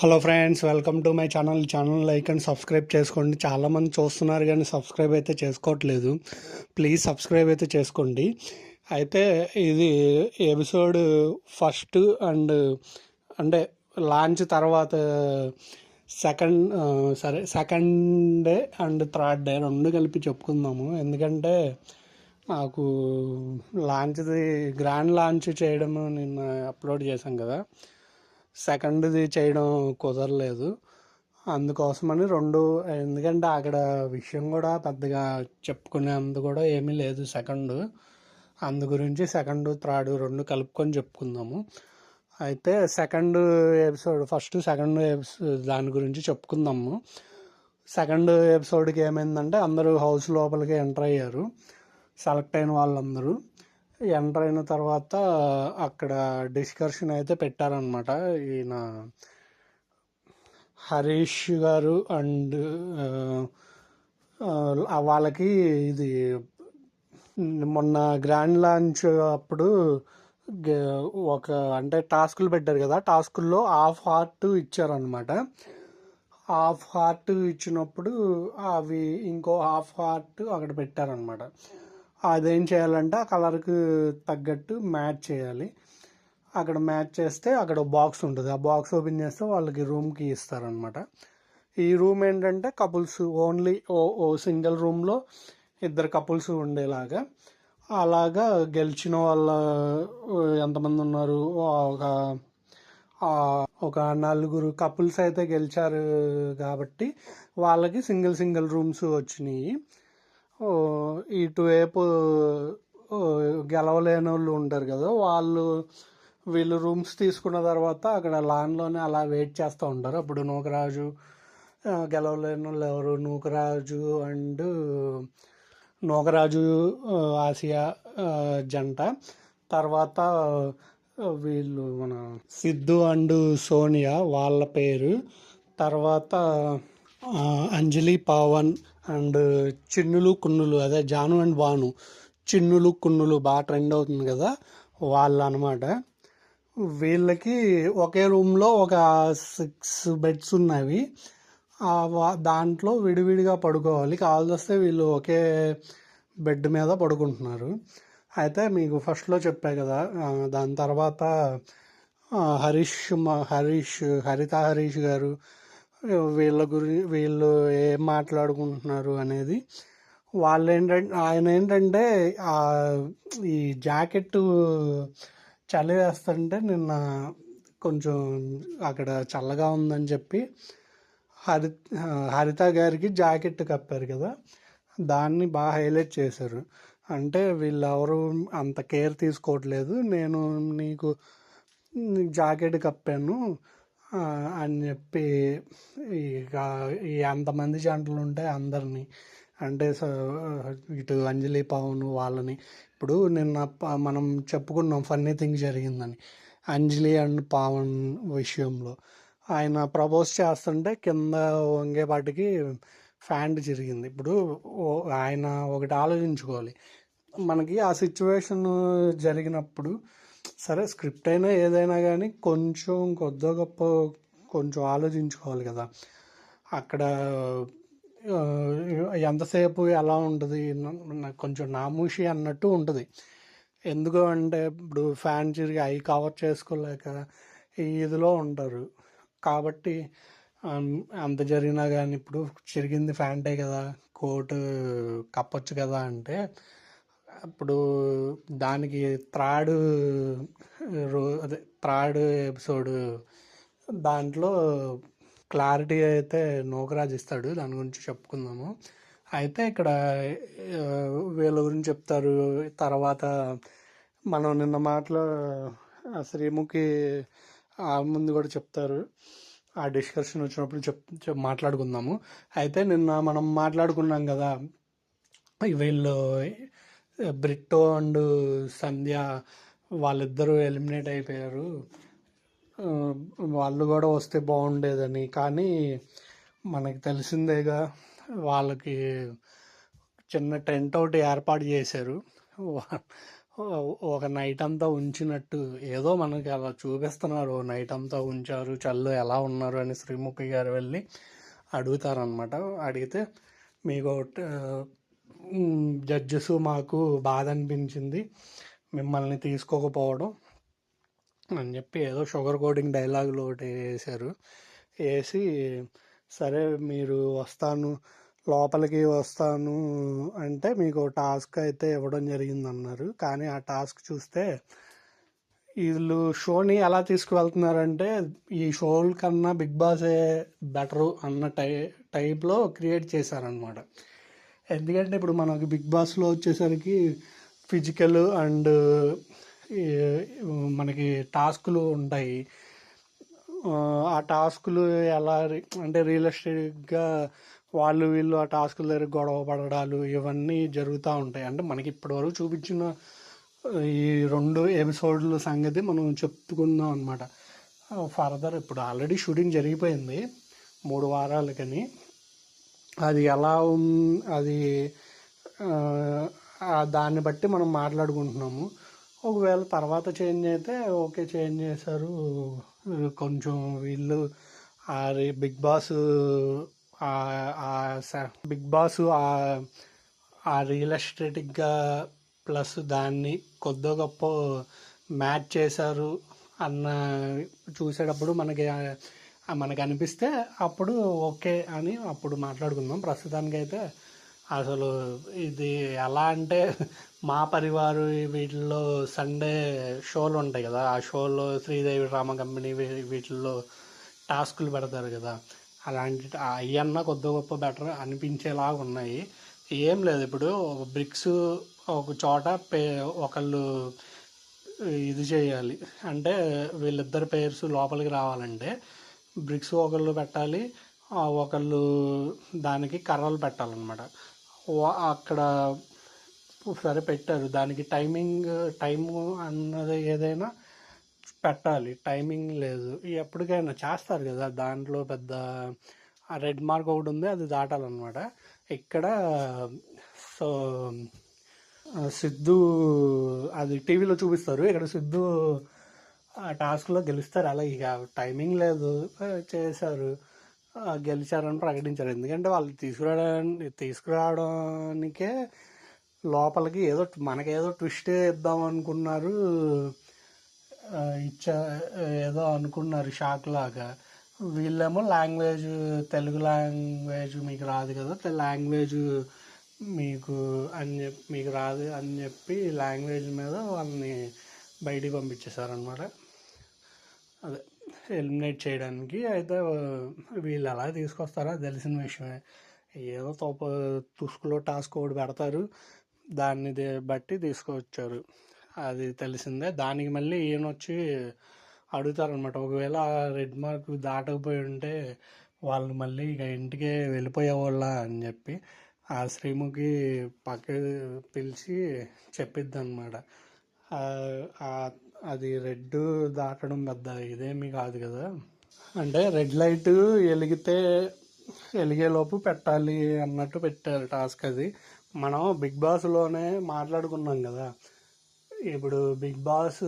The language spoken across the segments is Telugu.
Hello friends, welcome to my channel like and subscribe చేసుకోండి. చాలామంది చూస్తున్నారు కానీ సబ్స్క్రైబ్ అయితే చేసుకోవట్లేదు. ప్లీజ్ సబ్స్క్రైబ్ అయితే చేసుకోండి. అయితే ఇది ఎపిసోడ్ ఫస్ట్ అండ్ అంటే లాంచ్ తర్వాత second day and third day రెండు కలిపి చెప్పుకుందాము. ఎందుకంటే నాకు గ్రాండ్ లాంచ్ చేయడం నిన్న అప్లోడ్ చేశాం కదా, సెకండ్ది చేయడం కుదరలేదు. అందుకోసమని రెండు, ఎందుకంటే అక్కడ విషయం కూడా పెద్దగా చెప్పుకునేంత కూడా ఏమీ లేదు. అందు గురించి సెకండ్ థర్డ్ రెండు కలుపుకొని చెప్పుకుందాము. అయితే సెకండ్ ఎపిసోడ్ దాని గురించి చెప్పుకుందాము. సెకండ్ ఎపిసోడ్కి ఏమైందంటే అందరూ హౌస్ లోపలికి ఎంటర్ అయ్యారు. సెలెక్ట్ అయిన వాళ్ళందరూ ఎంటర్ అయిన తర్వాత అక్కడ డిస్కషన్ అయితే పెట్టారనమాట. ఈయన హరీష్ గారు అండ్ వాళ్ళకి ఇది మొన్న గ్రాండ్ లాంచ్ అప్పుడు ఒక అంటే టాస్కులు పెట్టారు కదా, టాస్కుల్లో హాఫ్ హార్ట్ ఇచ్చారనమాట. హాఫ్ హార్ట్ ఇచ్చినప్పుడు అవి ఇంకో హాఫ్ హార్ట్ అక్కడ పెట్టారనమాట. అదేం చేయాలంటే ఆ కలర్కి తగ్గట్టు మ్యాచ్ చేయాలి. అక్కడ మ్యాచ్ చేస్తే అక్కడ బాక్స్ ఉంటుంది. ఆ బాక్స్ ఓపెన్ చేస్తే వాళ్ళకి రూమ్కి ఇస్తారనమాట. ఈ రూమ్ ఏంటంటే కపుల్స్ ఓన్లీ, ఓ సింగిల్ రూమ్లో ఇద్దరు కపుల్స్ ఉండేలాగా. అలాగా గెలిచిన వాళ్ళ ఎంతమంది ఉన్నారు, ఒక నలుగురు కపుల్స్ అయితే గెలిచారు కాబట్టి వాళ్ళకి సింగిల్ రూమ్స్ వచ్చినాయి. ఇటువైపు గెలవలేని వాళ్ళు ఉంటారు కదా, వీళ్ళు రూమ్స్ తీసుకున్న తర్వాత అక్కడ లాన్లోనే అలా వెయిట్ చేస్తూ ఉంటారు. అప్పుడు నూకరాజు, గెలవలేని వాళ్ళు ఎవరు, నూకరాజు ఆసియా జంట, తర్వాత వీళ్ళు మన సిద్ధు అండ్ సోనియా వాళ్ళ పేరు, తర్వాత అంజలి పవన్ అండ్ చిన్నులు కున్నులు, అదే జాను అండ్ బాను, చిన్నులు కున్నులు బాగా ట్రెండ్ అవుతుంది కదా, వాళ్ళు అనమాట. వీళ్ళకి ఒకే రూమ్లో ఒక 6 బెడ్స్ ఉన్నవి. దాంట్లో విడివిడిగా పడుకోవాలి. కావాల్సి వస్తే వీళ్ళు ఒకే బెడ్ మీద పడుకుంటున్నారు. అయితే మీకు ఫస్ట్లో చెప్పా కదా, దాని తర్వాత హరీష్ గారు వీళ్ళు ఏం మాట్లాడుకుంటున్నారు అనేది, ఆయన ఏంటంటే ఈ జాకెట్ చలి వేస్తుంటే నిన్న కొంచెం అక్కడ చల్లగా ఉందని చెప్పి హరిత గారికి జాకెట్ కప్పారు కదా, దాన్ని బాగా హైలైట్ చేశారు. అంటే వీళ్ళెవరు అంత కేర్ తీసుకోవట్లేదు, నేను నీకు జాకెట్ కప్పాను అని చెప్పి ఎంతమంది జంటలు ఉంటే అందరినీ, అంటే ఇటు అంజలి పవన్ వాళ్ళని, ఇప్పుడు నిన్న మనం చెప్పుకున్నాం ఫన్నీ థింగ్ జరిగిందని అంజలి అండ్ పవన్ విషయంలో. ఆయన ప్రపోజ్ చేస్తుంటే కింద వంగేపాటికి ఫ్యాంట్ చిరిగింది. ఇప్పుడు ఆయన ఒకటి ఆలోచించుకోవాలి, మనకి ఆ సిచ్యువేషన్ జరిగినప్పుడు సరే స్క్రిప్ట్ అయినా ఏదైనా కానీ కొద్దో గొప్ప కొంచెం ఆలోచించుకోవాలి కదా. అక్కడ ఎంతసేపు ఎలా ఉంటుంది, కొంచెం నామూషి అన్నట్టు ఉంటుంది. ఎందుకు అంటే ఇప్పుడు ఫ్యాన్ చిరిగి అవి కవర్ చేసుకోలేక ఇదిలో ఉంటారు కాబట్టి అంత జరిగినా కానీ ఇప్పుడు చిరిగింది ఫ్యాంటే కదా, కోట్ కప్పొచ్చు కదా అంటే, ఇప్పుడు దానికి థర్డ్ ఎపిసోడ్ దాంట్లో క్లారిటీ అయితే నూకరాజు ఇస్తాడు. దాని గురించి చెప్పుకుందాము. అయితే ఇక్కడ వీళ్ళ గురించి చెప్తారు. తర్వాత మనం నిన్న శ్రీముఖి ముందు కూడా చెప్తారు. ఆ డిస్కషన్ వచ్చినప్పుడు మాట్లాడుకుందాము. అయితే నిన్న మనం మాట్లాడుకున్నాం కదా, వీళ్ళు బ్రిట్టో అండ్ సంధ్య వాళ్ళిద్దరూ ఎలిమినేట్ అయిపోయారు, వాళ్ళు కూడా వస్తే బాగుండేదని. కానీ మనకి తెలిసిందేగా, వాళ్ళకి చిన్న టెంట్ ఒకటి ఏర్పాటు చేశారు. ఒక నైట్ అంతా ఉంచినట్టు ఏదో మనకి అలా చూపిస్తున్నారు. నైట్ అంతా ఉంచారు, చల్లు ఎలా ఉన్నారు అని శ్రీముఖి గారు వెళ్ళి అడుగుతారనమాట. అడిగితే మీకు జడ్జెస్ మాకు బాధ అనిపించింది మిమ్మల్ని తీసుకోకపోవడం అని చెప్పి ఏదో షుగర్ కోటింగ్ డైలాగులు ఒకటి వేశారు. వేసి సరే మీరు లోపలికి వస్తాను అంటే మీకు టాస్క్ అయితే ఇవ్వడం జరిగిందన్నారు. కానీ ఆ టాస్క్ చూస్తే వీళ్ళు షోని ఎలా తీసుకువెళ్తున్నారంటే ఈ షోల కన్నా బిగ్ బాసే బెటరు అన్న టైప్లో క్రియేట్ చేశారనమాట. ఎందుకంటే ఇప్పుడు మనకి బిగ్ బాస్లో వచ్చేసరికి ఫిజికల్ అండ్ మనకి టాస్కులు ఉంటాయి. ఆ టాస్కులు ఎలా అంటే రియలిస్టిక్గా వాళ్ళు వీళ్ళు ఆ టాస్కుల దగ్గర గొడవ పడడాలు ఇవన్నీ జరుగుతూ ఉంటాయి. అంటే మనకి ఇప్పటివరకు చూపించిన ఈ 2 ఎపిసోడ్ల సంగతి మనం చెప్పుకుందాం అనమాట. ఫర్దర్ ఇప్పుడు ఆల్రెడీ షూటింగ్ జరిగిపోయింది 3 వారాలకని. అది ఎలా అది దాన్ని బట్టి మనం మాట్లాడుకుంటున్నాము. ఒకవేళ తర్వాత చేంజ్ అయితే ఓకే, చేంజ్ చేశారు కొంచెం వీళ్ళు బిగ్ బాస్ ఆ రియలిస్టిక్గా ప్లస్ దాన్ని కొద్ది గొప్ప మ్యాచ్ చేశారు అన్న చూసేటప్పుడు మనకి అనిపిస్తే అప్పుడు ఓకే అని అప్పుడు మాట్లాడుకుందాం. ప్రస్తుతానికైతే అసలు ఇది ఎలా అంటే మా పరివారు వీటిల్లో సండే షోలు ఉంటాయి కదా, ఆ షోలో శ్రీదేవి డ్రామా కంపెనీ వీటిల్లో టాస్కులు పెడతారు కదా, అలాంటి అవన్నా కొద్ది గొప్ప బెటర్ అనిపించేలాగా ఉన్నాయి. ఏం లేదు, ఇప్పుడు బ్రిక్స్ ఒక చోట ఒకళ్ళు ఇది చేయాలి అంటే వీళ్ళిద్దరి పేర్స్ లోపలికి రావాలంటే బ్రిక్స్ ఒకళ్ళు పెట్టాలి, ఒకళ్ళు దానికి కర్రలు పెట్టాలన్నమాట. అక్కడ సరే పెట్టారు, దానికి టైము అన్నది ఏదైనా పెట్టాలి, టైమింగ్ లేదు. ఎప్పటికైనా చేస్తారు కదా, దాంట్లో పెద్ద రెడ్ మార్క్ ఒకటి ఉంది, అది దాటాలన్నమాట. ఇక్కడ సో సిద్ధు అది టీవీలో చూపిస్తారు, ఇక్కడ సిద్ధు ఆ టాస్క్లో గెలుస్తారు. అలా ఇక టైమింగ్ లేదు, చేశారు, గెలిచారని ప్రకటించారు. ఎందుకంటే వాళ్ళు తీసుకురావడానికే లోపలికి మనకేదో ట్విస్ట్ ఇద్దాం అనుకున్నారు, ఏదో అనుకున్నారు షాక్ లాగా. వీళ్ళేమో తెలుగు లాంగ్వేజ్ మీకు రాదు కదా, లాంగ్వేజ్ మీకు రాదు అని చెప్పి లాంగ్వేజ్ మీద వాళ్ళని బయటికి పంపించేశారనమాట. అదే ఎలిమినేట్ చేయడానికి. అయితే వీళ్ళు ఎలా తీసుకొస్తారో తెలిసిన విషయమే. ఏదో తుసుకులో టాస్క్ ఒకటి పెడతారు, దాన్ని బట్టి తీసుకొచ్చారు, అది తెలిసిందే. దానికి మళ్ళీ ఈయన వచ్చి అడుగుతారనమాట, ఒకవేళ రెడ్ మార్క్ దాటకపోయి ఉంటే వాళ్ళు మళ్ళీ ఇక ఇంటికే వెళ్ళిపోయేవాళ్ళ అని చెప్పి ఆ శ్రీముఖి పక్కకి పిలిచి చెప్పిద్ది అనమాట. అది రెడ్ దాటడం పెద్ద ఇదేమీ కాదు కదా, అంటే రెడ్ లైట్ వెలిగేలోపు పెట్టాలి అన్నట్టు పెట్టారు టాస్క్. అది మనం బిగ్ బాస్లోనే మాట్లాడుకున్నాం కదా, ఇప్పుడు బిగ్ బాస్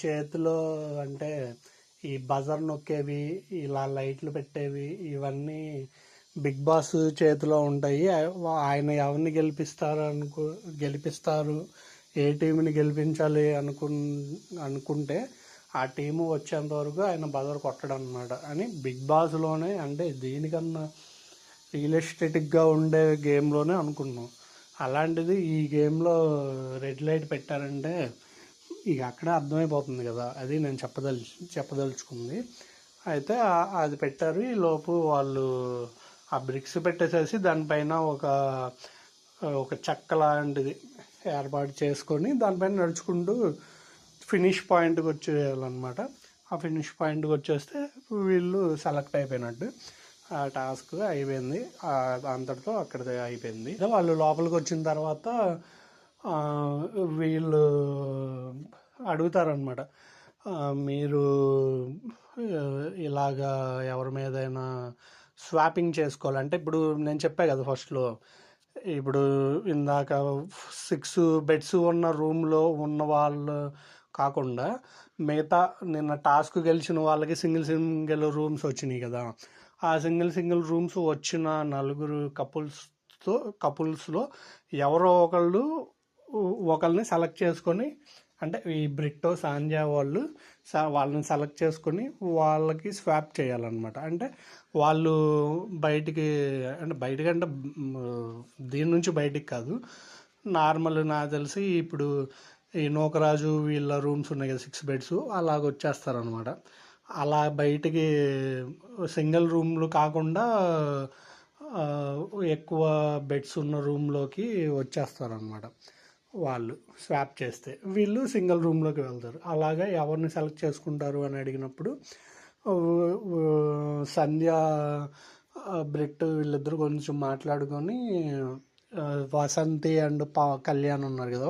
చేతిలో అంటే ఈ బజర్ నొక్కేవి, ఇలా లైట్లు పెట్టేవి, ఇవన్నీ బిగ్ బాస్ చేతిలో ఉంటాయి. ఆయన ఎవరిని గెలిపిస్తారు, ఏ టీంని గెలిపించాలి అనుకుంటే ఆ టీము వచ్చేంత వరకు ఆయన బజర్ కొట్టడం అనమాట. అని బిగ్ బాస్లోనే, అంటే దీనికన్నా రియలిస్టిక్గా ఉండే గేమ్లోనే అనుకున్నాం. అలాంటిది ఈ గేమ్లో రెడ్ లైట్ పెట్టారంటే ఇక అక్కడే అర్థమైపోతుంది కదా, అది నేను చెప్పదలుచుకుంది. అయితే అది పెట్టారు. ఈ లోపు వాళ్ళు ఆ బ్రిక్స్ పెట్టేసేసి దానిపైన ఒక చెక్క లాంటిది ఏర్పాటు చేసుకొని దానిపైన నడుచుకుంటూ ఫినిష్ పాయింట్కి వచ్చేయాలన్నమాట. ఆ ఫినిష్ పాయింట్కి వచ్చేస్తే వీళ్ళు సెలెక్ట్ అయిపోయినట్టు, ఆ టాస్క్ అయిపోయింది, అంతటితో అక్కడ అయిపోయింది. వాళ్ళు లోపలికి వచ్చిన తర్వాత వీళ్ళు అడుగుతారనమాట, మీరు ఇలాగా ఎవరి మీదైనా స్వాపింగ్ చేసుకోవాలంటే, ఇప్పుడు నేను చెప్పా కదా ఫస్ట్లో ఇప్పుడు ఇందాక 6 బెడ్స్ ఉన్న రూమ్‌లో ఉన్న వాళ్ళు కాకుండా, మిగతా నిన్న టాస్క్ గెలిచిన వాళ్ళకి సింగిల్ రూమ్స్ వచ్చినాయి కదా! ఆ సింగిల్ రూమ్స్ వచ్చిన నలుగురు కపుల్స్‌లో ఎవరో ఒకళ్ళని సెలెక్ట్ చేసుకొని, అంటే ఈ బ్రిట్టో, సాంజా వాళ్ళు వాళ్ళని సెలెక్ట్ చేసుకొని వాళ్ళకి స్వాప్ చేయాలన్నమాట. అంటే వాళ్ళు బయటికి బయటికంటే దీని నుంచి బయటికి కాదు, నార్మల్ నాకు తెలిసి ఇప్పుడు ఈ నూకరాజు వీళ్ళ రూమ్స్ ఉన్నాయి కదా 6 బెడ్స్, అలాగ వచ్చేస్తారనమాట. అలా బయటికి సింగిల్ రూమ్లు కాకుండా ఆ, ఎక్కువ బెడ్స్ ఉన్న రూమ్లోకి వచ్చేస్తారనమాట. వాళ్ళు స్వాప్ చేస్తే వీళ్ళు సింగిల్ రూమ్లోకి వెళ్తారు. అలాగా ఎవరిని సెలెక్ట్ చేసుకుంటారు అని అడిగినప్పుడు ఆ, సంధ్య, బ్రిట్ వీళ్ళిద్దరు కొంచెం మాట్లాడుకొని వసంతి అండ్ కళ్యాణ్ ఉన్నారు కదా,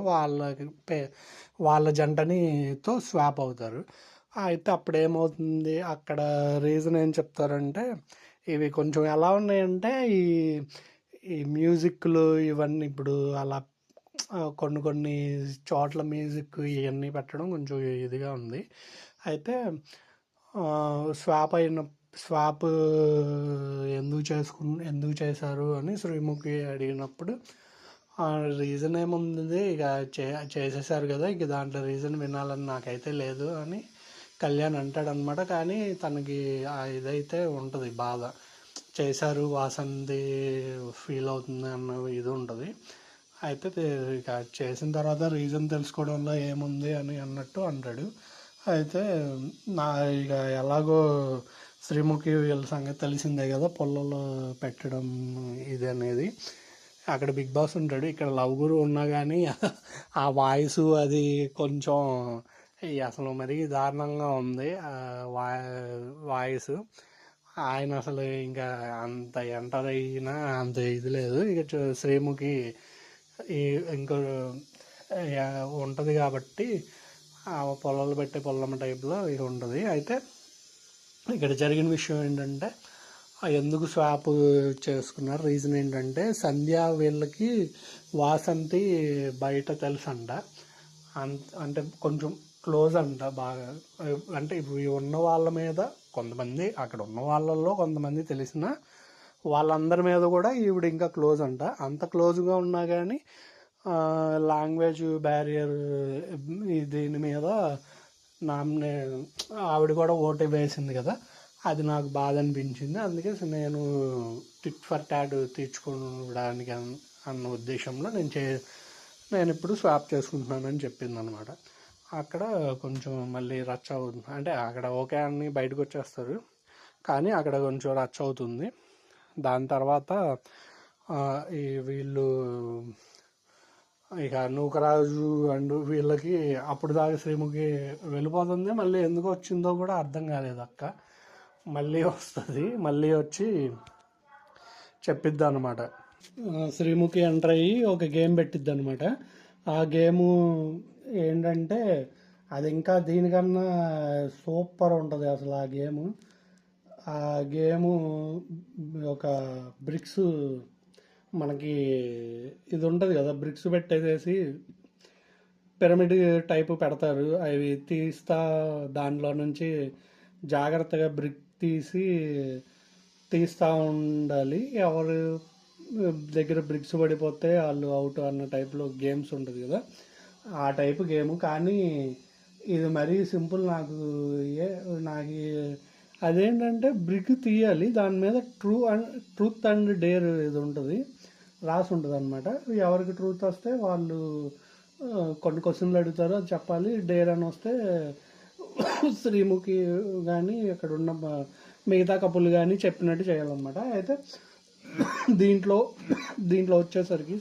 వాళ్ళ జంటనితో స్వాప్ అవుతారు. అయితే అప్పుడు ఏమవుతుంది, అక్కడ రీజన్ ఏం చెప్తారంటే, ఇవి కొంచెం ఎలా ఉన్నాయంటే ఈ మ్యూజిక్లు ఇవన్నీ ఇప్పుడు అలా కొన్ని కొన్ని చోట్ల మ్యూజిక్ ఇవన్నీ పెట్టడం కొంచెం ఇదిగా ఉంది. అయితే స్వాప్ అయిన స్వాప్ ఎందుకు చేశారు అని శ్రీముఖి అడిగినప్పుడు రీజన్ ఏముంది, ఇక చేసేసారు కదా, ఇక దాంట్లో రీజన్ వినాలని నాకైతే లేదు అని కళ్యాణ్ అంటాడనమాట. కానీ తనకి ఇదైతే ఉంటుంది, బాధ. చేశారు, వాసంతి ఫీల్ అవుతుంది అన్న ఇది ఉంటుంది. అయితే ఇక చేసిన తర్వాత రీజన్ తెలుసుకోవడంలో ఏముంది అని అన్నట్టు అంటాడు. అయితే నా ఇక ఎలాగో శ్రీముఖి వీళ్ళ సంగతి తెలిసిందే కదా, పొలంలో పెట్టడం ఇది అనేది. అక్కడ బిగ్ బాస్ ఉంటాడు, ఇక్కడ లవ్ గురు ఉన్నా కానీ ఆ వాయిస్ అది కొంచెం అసలు మరీ దారుణంగా ఉంది. వాయిస్ ఆయన అసలు ఇంకా అంత ఎంటర్ అయినా అంత ఇది లేదు. ఇక శ్రీముఖి ఈ ఇంకో ఉంటుంది కాబట్టి ఆ పొలాలు పెట్టే పొల్లమ్మ టైప్లో ఇది ఉంటుంది. అయితే ఇక్కడ జరిగిన విషయం ఏంటంటే, ఎందుకు స్వాప్ చేసుకున్నారు, రీజన్ ఏంటంటే సంధ్య వీళ్ళకి వాసంతి బయట తెలుసు అంట. అంటే కొంచెం క్లోజ్ అంట బాగా. అంటే ఇప్పుడు ఉన్న వాళ్ళ మీద కొంతమంది, అక్కడ ఉన్న వాళ్ళల్లో కొంతమంది తెలిసిన వాళ్ళందరి మీద కూడా ఈవిడ ఇంకా క్లోజ్ అంట. అంత క్లోజ్గా ఉన్నా కానీ లాంగ్వేజ్ బ్యారియర్ దీని మీద నామినే ఆవిడ కూడా ఓటు వేసింది కదా, అది నాకు బాధ అనిపించింది. అందుకే నేను టిట్ ఫర్ టాట్ తీర్చుకోవడానికి అన్న ఉద్దేశంలో నేను ఇప్పుడు స్వాప్ చేసుకుంటున్నానని చెప్పింది అనమాట. అక్కడ కొంచెం మళ్ళీ రచ్చ అవుతుంది. అంటే అక్కడ ఓకే అని బయటకు వచ్చేస్తారు, కానీ అక్కడ కొంచెం రచ్చ అవుతుంది. దాని తర్వాత ఈ వీళ్ళు ఇక నూకరాజు అండ్ వీళ్ళకి అప్పుడు దాకా శ్రీముఖి వెళ్ళిపోతుంది. మళ్ళీ ఎందుకు వచ్చిందో కూడా అర్థం కాలేదు అక్క. మళ్ళీ వస్తుంది, మళ్ళీ వచ్చి చెప్పిద్ది అనమాట. శ్రీముఖి ఎంటర్ అయ్యి ఒక గేమ్ పెట్టిద్ది అనమాట. ఆ గేము ఏంటంటే అది ఇంకా దీనికన్నా సూపర్ ఉంటుంది అసలు. ఆ గేము ఒక బ్రిక్స్, మనకి ఇది ఉంటుంది కదా, బ్రిక్స్ పెట్టేసేసి పిరమిడ్ టైపు పెడతారు. అవి దానిలో నుంచి జాగ్రత్తగా బ్రిక్ తీస్తూ ఉండాలి. ఎవరు దగ్గర బ్రిక్స్ పడిపోతే వాళ్ళు అవుట్ అన్న టైప్లో గేమ్స్ ఉంటుంది కదా, ఆ టైపు గేమ్. కానీ ఇది మరీ సింపుల్. నాకు అదేంటంటే బ్రిక్ తీయాలి, దాని మీద ట్రూత్ అండ్ డేర్ ఇది ఉంటుంది, రాసి ఉంటుంది అనమాట. ఎవరికి ట్రూత్ వస్తే వాళ్ళు కొన్ని క్వశ్చన్లు అడుగుతారు, అది చెప్పాలి. డేర్ అని వస్తే శ్రీముఖి కానీ అక్కడ ఉన్న మిగతా కపుల్ కానీ చెప్పినట్టు చేయాలన్నమాట. అయితే దీంట్లో వచ్చేసరికి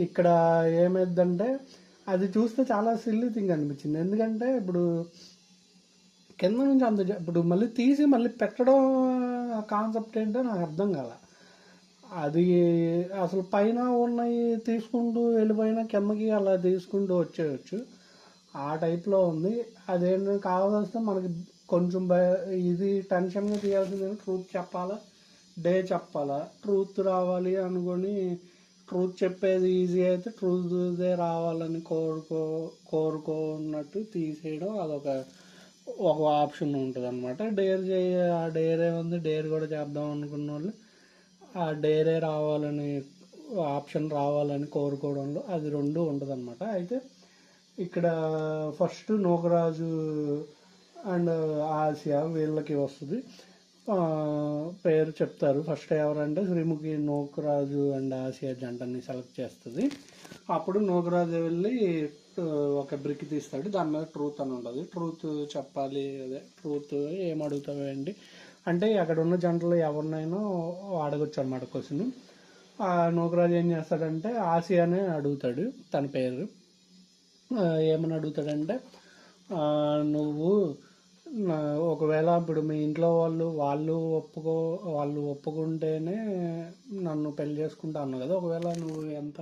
ఇక్కడ ఏమైందంటే, అది చూస్తే చాలా సిల్లీ థింగ్ అనిపించింది. ఎందుకంటే ఇప్పుడు కింద నుంచి ఇప్పుడు మళ్ళీ తీసి మళ్ళీ పెట్టడం కాన్సెప్ట్ ఏంటో నాకు అర్థం కాల. అది అసలు పైన ఉన్నాయి తీసుకుంటూ వెళ్ళిపోయినా కిందకి అలా తీసుకుంటూ వచ్చేయచ్చు, ఆ టైప్లో ఉంది. అదేంటంటే కావాల్సి మనకి కొంచెం ఇది టెన్షన్గా తీయాల్సింది, ట్రూత్ చెప్పాలా, డే చెప్పాలా, ట్రూత్ రావాలి అనుకొని ట్రూత్ చెప్పేది ఈజీ అయితే ట్రూత్దే రావాలని కోరుకున్నట్టు తీసేయడం అదొక ఆప్షన్ ఉంటుంది అనమాట. ఆ డేరే ఉంది, డేర్ కూడా చేద్దాం అనుకున్న వాళ్ళు ఆ డేరే రావాలని ఆప్షన్ రావాలని కోరుకోవడంలో అది రెండు ఉంటుంది అనమాట. అయితే ఇక్కడ ఫస్ట్ నూకరాజు అండ్ ఆసియా వీళ్ళకి వస్తుంది. పేరు చెప్తారు. ఫస్ట్ ఎవరంటే శ్రీముఖి నూకరాజు అండ్ ఆసియా జంటని సెలెక్ట్ చేస్తుంది. అప్పుడు నూకరాజు వెళ్ళి ఒక బ్రిక్ తీస్తాడు, దాని మీద ట్రూత్ అని ఉంటుంది. ట్రూత్ చెప్పాలి, అదే ట్రూత్ ఏం అడుగుతావేంటి అంటే అక్కడ ఉన్న జంటలు ఎవరినైనా అడగొచ్చు అనమాట క్వశ్చన్. నూకరాజు ఏం చేస్తాడంటే ఆసియానే అడుగుతాడు. తన పేరు ఏమని అడుగుతాడంటే, నువ్వు ఒకవేళ ఇప్పుడు మీ ఇంట్లో వాళ్ళు ఒప్పుకుంటేనే నన్ను పెళ్లి చేసుకుంటా అన్నావు కదా, ఒకవేళ నువ్వు ఎంత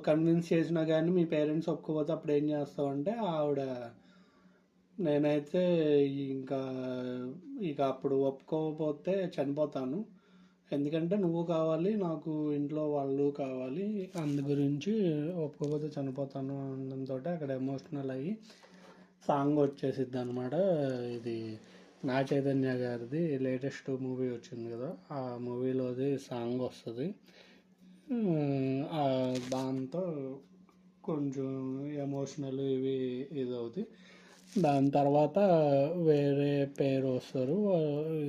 కన్విన్స్ చేసినా కానీ మీ పేరెంట్స్ ఒప్పుకోకపోతే అప్పుడు ఏం చేస్తావు అంటే ఆవిడ నేనైతే ఇంకా ఇక అప్పుడు ఒప్పుకోకపోతే చనిపోతాను, ఎందుకంటే నువ్వు కావాలి నాకు ఇంట్లో వాళ్ళు కావాలి, అందు గురించి ఒప్పుకోకపోతే చనిపోతాను అనడంతో అక్కడ ఎమోషనల్ అయ్యి సాంగ్ వచ్చేసిద్ది అనమాట. ఇది నా చైతన్య గారిది లేటెస్ట్ మూవీ వచ్చింది కదా, ఆ మూవీలోది సాంగ్ వస్తుంది. దాంతో కొంచెం ఎమోషనల్ ఇది అవుతుంది. దాని తర్వాత వేరే పేరు వస్తారు,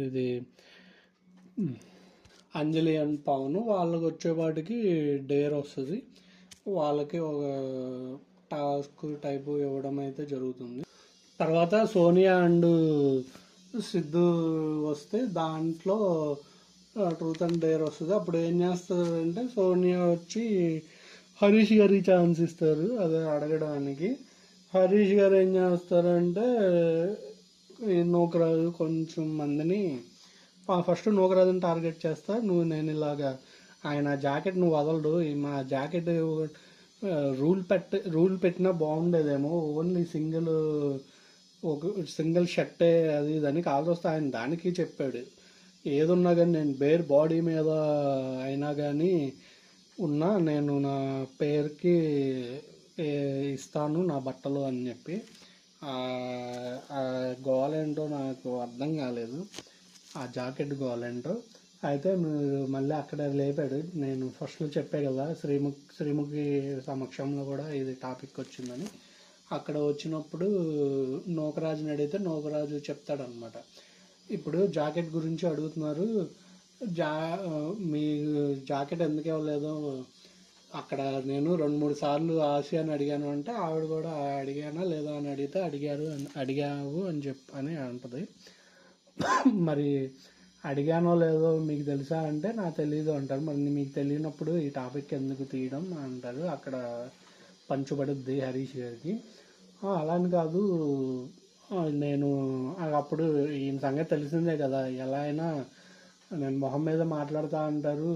ఇది అంజలి అండ్ పవన్. వాళ్ళకి వచ్చేపాటికి డేర్ వస్తుంది. వాళ్ళకి ఒక టాస్క్ టైపు ఇవ్వడం అయితే జరుగుతుంది. తర్వాత సోనియా అండ్ సిద్ధు వస్తే దాంట్లో ట్రూత్ అండ్ డేర్ వస్తుంది. అప్పుడు ఏం చేస్తారంటే సోనియా వచ్చి హరీష్ గారికి ఛాన్స్ ఇస్తారు అదే అడగడానికి. హరీష్ గారు ఏం చేస్తారంటే నూకరాజు కొంచెం మందిని ఫస్ట్ నూకరాజుని టార్గెట్ చేస్తా, నేను ఇలాగా ఆయన జాకెట్ నువ్వు వదలడు, మా జాకెట్ రూల్ పెట్టినా బాగుండేదేమో, ఓన్లీ సింగిల్ షర్టే అది ఇదని కాల్సి వస్తే ఆయన దానికి చెప్పాడు. ఏదున్నా కానీ నేను బేర్ బాడీ మీద అయినా కానీ ఉన్నా నేను నా పేరుకి ఇస్తాను నా బట్టలు అని చెప్పి గోలేంటో నాకు అర్థం కాలేదు, ఆ జాకెట్ గోలేంటో. అయితే మీరు మళ్ళీ అక్కడ లేపాడు. నేను ఫస్ట్లో చెప్పే కదా శ్రీముఖి సమక్షంలో కూడా ఇది టాపిక్ వచ్చిందని. అక్కడ వచ్చినప్పుడు నూకరాజుని అడిగితే నూకరాజు చెప్తాడనమాట. ఇప్పుడు జాకెట్ గురించి అడుగుతున్నారు, మీ జాకెట్ ఎందుకు ఇవ్వలేదు అక్కడ నేను 2-3 సార్లు ఆసియాని అడిగాను అంటే ఆవిడ కూడా అడిగానా లేదా అని అడిగితే అడిగావు అని అంటది. మరి అడిగానో లేదో మీకు తెలుసా అంటే నాకు తెలీదు అంటారు. మరి మీకు తెలియనప్పుడు ఈ టాపిక్ ఎందుకు తీయడం అంటారు. అక్కడ పంచుబడుద్ది హరీష్ గారికి. అలా అని కాదు, నేను అప్పుడు ఈయన సంగతి తెలిసిందే కదా, ఎలా అయినా నేను మొహం మీద మాట్లాడుతూ అంటారు,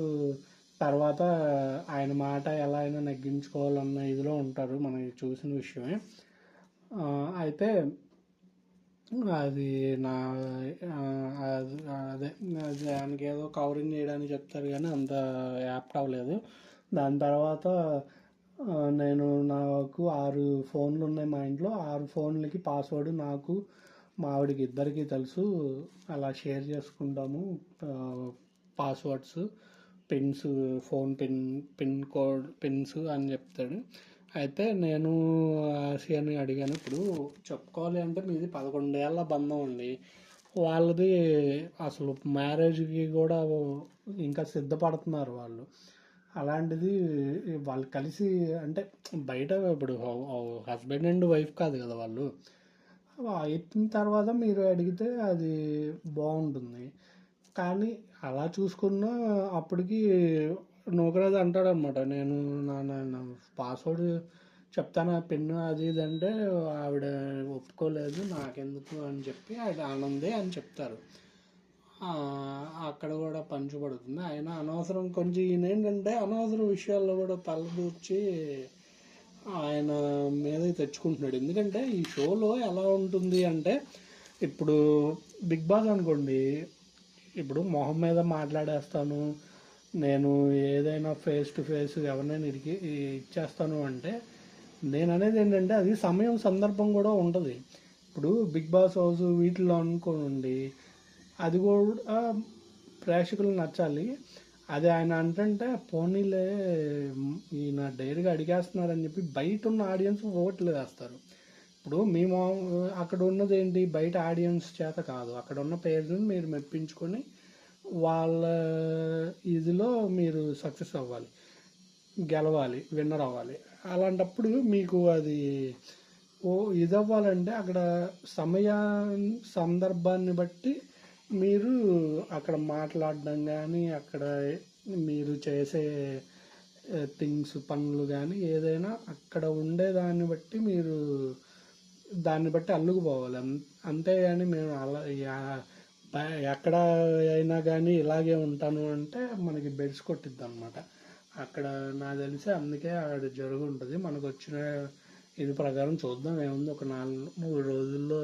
తర్వాత ఆయన మాట ఎలా అయినా నెగ్గించుకోవాలన్న ఇదిలో ఉంటారు, మనం చూసిన విషయమే. అయితే అది అదే దానికి ఏదో కవరింగ్ చేయడానికి చెప్తారు కానీ అంత యాప్ట్ అవ్వలేదు. దాని తర్వాత నాకు 6 ఫోన్లు ఉన్నాయి మా ఇంట్లో, 6 ఫోన్లకి పాస్వర్డ్ నాకు మా ఆవిడకి ఇద్దరికి తెలుసు, అలా షేర్ చేసుకుంటాము పాస్వర్డ్స్, పిన్స్, ఫోన్ పిన్స్ అని చెప్తాడు. అయితే నేను ఆసియాని అడిగాను, ఇప్పుడు చెప్పుకోవాలి అంటే మీది 11 ఏళ్ళ బంధం అండి, వాళ్ళది అసలు మ్యారేజ్కి కూడా ఇంకా సిద్ధపడుతున్నారు వాళ్ళు. అలాంటిది వాళ్ళు కలిసి అంటే బయట ఇప్పుడు హస్బెండ్ అండ్ వైఫ్ కాదు కదా వాళ్ళు, అయిన తర్వాత మీరు అడిగితే అది బాగుంటుంది. కానీ అలా చూసుకున్నా అప్పటికి నూకరాజు అంటాడు అనమాట, నేను నా పాస్వర్డ్ చెప్తాను పిన్ అది ఇది అంటే ఆవిడ ఒప్పుకోలేదు నాకెందుకు అని చెప్పి అది ఆనందే అని చెప్తారు. అక్కడ కూడా పంచుపడుతుంది. ఆయన అనవసరం కొంచెం ఈయన ఏంటంటే అనవసరం విషయాల్లో కూడా తలదూర్చి ఆయన మీద తెచ్చుకుంటున్నాడు. ఎందుకంటే ఈ షోలో ఎలా ఉంటుంది అంటే ఇప్పుడు బిగ్ బాస్ అనుకోండి, ఇప్పుడు మొహం మీద మాట్లాడేస్తాను, నేను ఏదైనా ఫేస్ టు ఫేస్ ఎవరినైనా ఇచ్చేస్తాను అంటే, నేను అనేది ఏంటంటే అది సమయం సందర్భం కూడా ఉంటుంది. ఇప్పుడు బిగ్ బాస్ హౌస్ వీటిలో అనుకోండి, అది కూడా ప్రేక్షకులు నచ్చాలి. అది ఆయన అంటే పోనీలే ఈయన డైరీగా అడిగేస్తున్నారని చెప్పి బయట ఉన్న ఆడియన్స్ ఓట్లు వేస్తారు. ఇప్పుడు మేము అక్కడ ఉన్నది ఏంటి, బయట ఆడియన్స్ చేత కాదు, అక్కడ ఉన్న పేరుని మీరు మెప్పించుకొని వాళ్ళ ఇదిలో మీరు సక్సెస్ అవ్వాలి, గెలవాలి, విన్నర్ అవ్వాలి. అలాంటప్పుడు మీకు అది ఇది అవ్వాలంటే అక్కడ సమయ సందర్భాన్ని బట్టి మీరు అక్కడ మాట్లాడడం కానీ, అక్కడ మీరు చేసే థింగ్స్ పనులు కానీ ఏదైనా అక్కడ ఉండేదాన్ని బట్టి మీరు దాన్ని బట్టి అల్లుకుపోవాలి. అంతేగాని మేము అలా ఎక్కడ అయినా కానీ ఇలాగే ఉంటాను అంటే మనకి బెడ్స్ కొట్టిద్ది అనమాట. అక్కడ నాకు తెలిసి అందుకే అక్కడ జరుగుంటుంది. మనకు వచ్చిన ఇది ప్రకారం చూద్దాం ఏముంది, ఒక 4-3 రోజుల్లో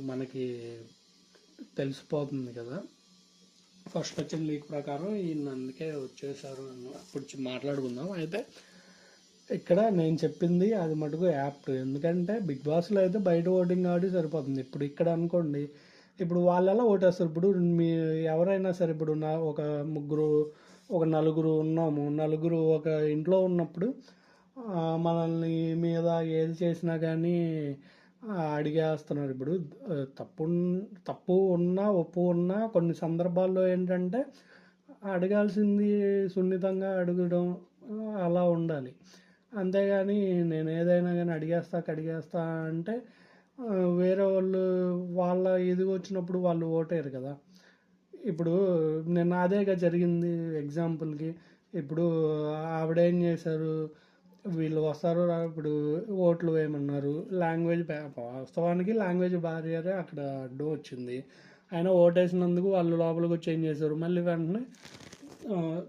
మనకి తెలిసిపోతుంది కదా. ఫస్ట్ వచ్చిన లీక్ ప్రకారం ఈయన అందుకే వచ్చేసారు అప్పుడు మాట్లాడుకుందాం. అయితే ఇక్కడ నేను చెప్పింది అది మటుకు యాప్ట్, ఎందుకంటే బిగ్ బాస్లో అయితే బయట ఓటింగ్ ఆడి సరిపోతుంది. ఇప్పుడు ఇక్కడ అనుకోండి, ఇప్పుడు వాళ్ళు ఎలా ఓటేస్తారు, ఇప్పుడు మీ ఎవరైనా సరే, ఇప్పుడు ఒక ముగ్గురు ఒక నలుగురు ఉన్నాము, నలుగురు ఒక ఇంట్లో ఉన్నప్పుడు మనల్ని మీద ఏది చేసినా కానీ అడిగేస్తున్నారు. ఇప్పుడు తప్పు తప్పు ఉన్నా ఒప్పు ఉన్నా కొన్ని సందర్భాల్లో ఏంటంటే అడగాల్సింది సున్నితంగా అడగడం అలా ఉండాలి. అంతేగాని నేను ఏదైనా కానీ అడిగేస్తా అంటే వేరే వాళ్ళు వాళ్ళ ఇది వచ్చినప్పుడు వాళ్ళు ఓటేరు కదా. ఇప్పుడు నిన్న అదేగా జరిగింది ఎగ్జాంపుల్కి. ఇప్పుడు ఆవిడేం చేశారు, వీళ్ళు వస్తారు ఇప్పుడు ఓట్లు వేయమన్నారు, లాంగ్వేజ్ వాస్తవానికి లాంగ్వేజ్ బారియరే అక్కడ అడ్డు వచ్చింది. అయినా ఓటేసినందుకు వాళ్ళు లోపలికి వచ్చి ఏం చేశారు, మళ్ళీ వెంటనే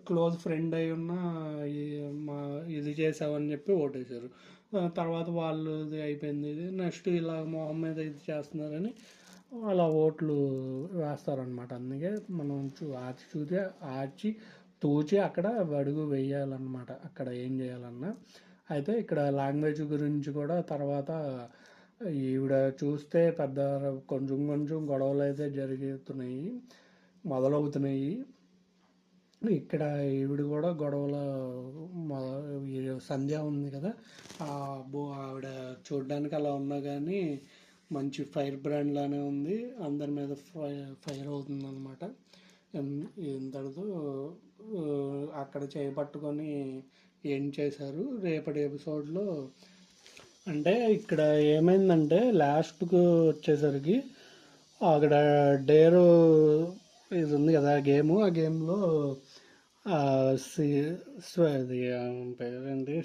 క్లోజ్ ఫ్రెండ్ అయి ఉన్న ఇది చేసావని చెప్పి ఓటేశారు. తర్వాత వాళ్ళు ఇది అయిపోయింది, ఇది నెక్స్ట్ ఇలా మొహం మీద ఇది చేస్తున్నారని అలా ఓట్లు వేస్తారనమాట. అందుకే మనం ఆచి తూచి అక్కడ అడుగు వేయాలన్నమాట, అక్కడ ఏం చేయాలన్నా. అయితే ఇక్కడ లాంగ్వేజ్ గురించి కూడా తర్వాత ఈవిడ చూస్తే పెద్ద కొంచెం కొంచెం గొడవలు అయితే మొదలవుతున్నాయి. ఇక్కడ ఈవిడ కూడా గొడవల సంధ్య ఉంది కదా, ఆవిడ చూడడానికి అలా ఉన్నా కానీ మంచి ఫైర్ బ్రాండ్ లానే ఉంది, అందరి మీద ఫైర్ అవుతుంది అనమాట. ఇంతటితో అక్కడ చేపట్టుకొని ఏం చేశారు రేపటి ఎపిసోడ్లో అంటే, ఇక్కడ ఏమైందంటే లాస్ట్కు వచ్చేసరికి అక్కడ డేరు ఇది ఉంది కదా గేము, ఆ గేమ్లో పేరేంటి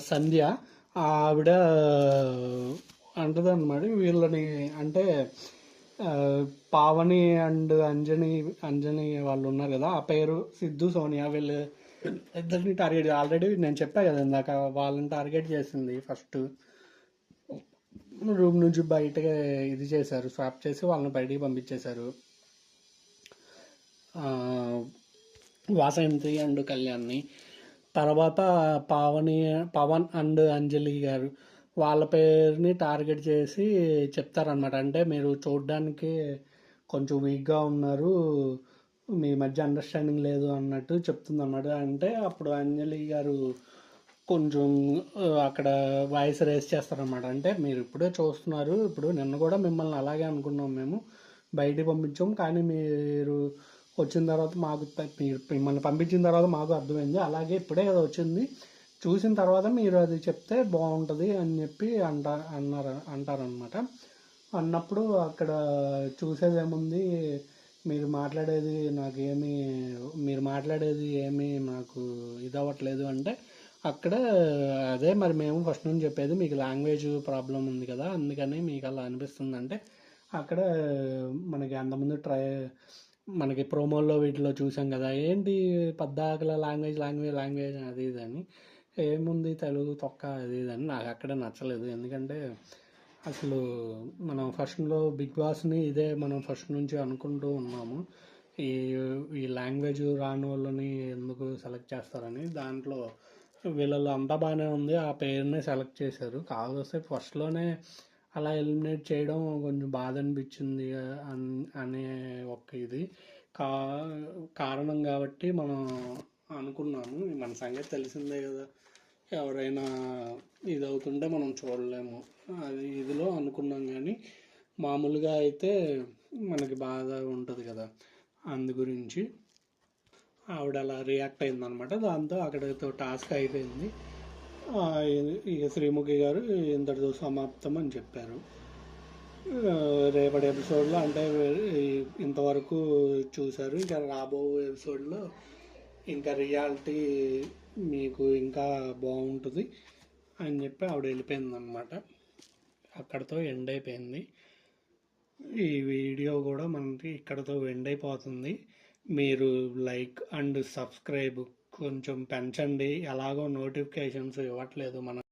సంధ్య ఆవిడ అంటదన్నమాట వీళ్ళని, అంటే పావని అండ్ అంజని వాళ్ళు ఉన్నారు కదా, ఆ పేరు సిద్ధు సోనియా, వీళ్ళు ఇద్దరిని టార్గెట్ ఆల్రెడీ నేను చెప్పా కదా ఇందాక, వాళ్ళని టార్గెట్ చేసింది. ఫస్ట్ రూమ్ నుంచి బయటకి ఇది చేశారు, స్వాప్ చేసి వాళ్ళని బయటికి పంపించేశారు. వాసంతి అండ్ కళ్యాణ్ని. తర్వాత పవన్ అండ్ అంజలి గారు వాళ్ళ పేరుని టార్గెట్ చేసి చెప్తారనమాట. అంటే మీరు చూడడానికి కొంచెం వీక్గా ఉన్నారు, మీ మధ్య అండర్స్టాండింగ్ లేదు అన్నట్టు చెప్తుందన్నమాట. అంటే అప్పుడు అంజలి గారు కొంచెం అక్కడ వాయిస్ రేస్ చేస్తారనమాట. అంటే మీరు ఇప్పుడే చూస్తున్నారు, ఇప్పుడు నిన్న కూడా మిమ్మల్ని అలాగే అనుకున్నాం, మేము బయటికి పంపించాం, కానీ మీరు వచ్చిన తర్వాత మాకు మిమ్మల్ని పంపించిన తర్వాత మాకు అర్థమైంది, అలాగే ఇప్పుడే కదా వచ్చింది, చూసిన తర్వాత మీరు అది చెప్తే బాగుంటుంది అని చెప్పి అంటారనమాట. అన్నప్పుడు అక్కడ చూసేది ఏముంది, మీరు మాట్లాడేది ఏమీ నాకు ఇది అవ్వట్లేదు అంటే, అక్కడ అదే మరి మేము ఫస్ట్ నుంచి చెప్పేది, మీకు లాంగ్వేజ్ ప్రాబ్లం ఉంది కదా, అందుకని మీకు అలా అనిపిస్తుంది అంటే, అక్కడ మనకి అంతకుముందు మనకి ప్రోమోల్లో వీటిలో చూసాం కదా, ఏంటి పద్దాకల లాంగ్వేజ్ అది ఇది అని, ఏముంది తెలుగు తొక్క అది ఇది అని. నాకు అక్కడ నచ్చలేదు, ఎందుకంటే అసలు మనం ఫస్ట్లో బిగ్ బాస్ని ఇదే మనం ఫస్ట్ నుంచి అనుకుంటూ ఉన్నాము. ఈ ఈ లాంగ్వేజ్ రాని వాళ్ళని ఎందుకు సెలెక్ట్ చేస్తారని. దాంట్లో వీళ్ళలో అంతా బాగానే ఉంది, ఆ పేరునే సెలెక్ట్ చేశారు. కాకపోతే ఫస్ట్లోనే అలా ఎలిమినేట్ చేయడం కొంచెం బాధ అనిపించింది అనే ఒక ఇది కా కారణం కాబట్టి మనం అనుకున్నాము. మన సంగతి తెలిసిందే కదా, ఎవరైనా ఇది అవుతుంటే మనం చూడలేము, అది ఇదిలో అనుకున్నాం. కానీ మామూలుగా అయితే మనకి బాధ ఉంటుంది కదా, అందు గురించి ఆవిడ అలా రియాక్ట్ అయిందనమాట. దాంతో అక్కడితో టాస్క్ అయిపోయింది. ఇక శ్రీముఖి గారు ఇంతటితో సమాప్తం అని చెప్పారు. రేపటి ఎపిసోడ్లో అంటే ఇంతవరకు చూశారు, ఇంకా రాబో ఎపిసోడ్లో ఇంకా రియాలిటీ మీకు ఇంకా బాగుంటుంది అని చెప్పి ఆవిడ వెళ్ళిపోయింది అనమాట. అక్కడితో ఎండ్ అయిపోయింది. ఈ వీడియో కూడా మనకి ఇక్కడతో ఎండ్ అయిపోతుంది. మీరు లైక్ అండ్ సబ్స్క్రైబ్ కొంచెం పెంచండి, ఎలాగో నోటిఫికేషన్స్ ఇవ్వట్లేదు మన